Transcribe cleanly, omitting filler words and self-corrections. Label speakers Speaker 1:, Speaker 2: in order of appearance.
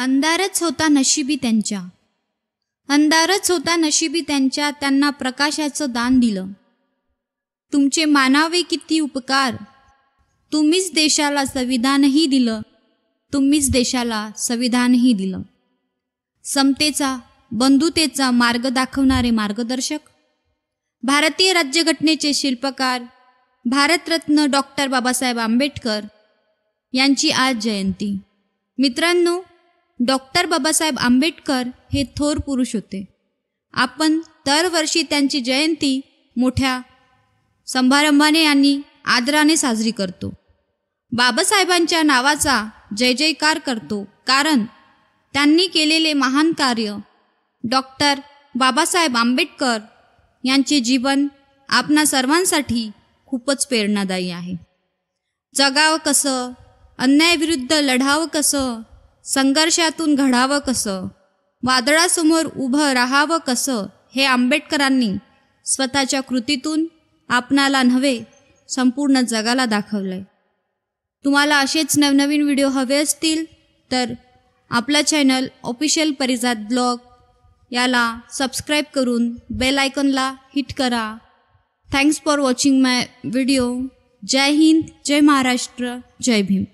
Speaker 1: अंधारच होता नशिबी त्यांच्या, अंधारच होता नशिबी त्यांच्या, त्यांना प्रकाशाचं दान दिलं. तुमचे मानावे किती उपकार, तुम्हीच देशाला संविधानही दिलं, तुम्हीच देशाला संविधानही दिलं. समतेचा बंधुतेचा मार्ग दाखवणारे मार्गदर्शक, भारतीय राज्यघटनेचे शिल्पकार, भारतरत्न डॉक्टर बाबासाहेब आंबेडकर यांची आज जयंती. मित्रांनो, डॉक्टर बाबासाहेब आंबेडकर हे थोर पुरुष होते. आपण दरवर्षी त्यांची जयंती मोठ्या समारंभाने आणि आदराने साजरी करतो. बाबासाहेबांच्या नावाचा जय जयकार करतो, कारण त्यांनी केलेले महान कार्य. डॉक्टर बाबासाहेब आंबेडकर यांचे जीवन आपणा सर्वांसाठी खूपच प्रेरणादायी आहे. जगावं कसं, अन्यायाविरुद्ध लढावं कसं, संघर्षातून घडावं कसं, वादळासमोर उभं राहावं कसं, हे आंबेडकरांनी स्वतःच्या कृतीतून आपणाला नव्हे संपूर्ण जगाला दाखवलंय. तुम्हाला असेच नवनवीन व्हिडिओ हवे असतील तर आपला चॅनल ऑफिशियल परिजात ब्लॉग याला सबस्क्राईब करून बेल आयकॉनला हिट करा. Thanks for watching my video. जय हिंद, जय महाराष्ट्र, जय भीम.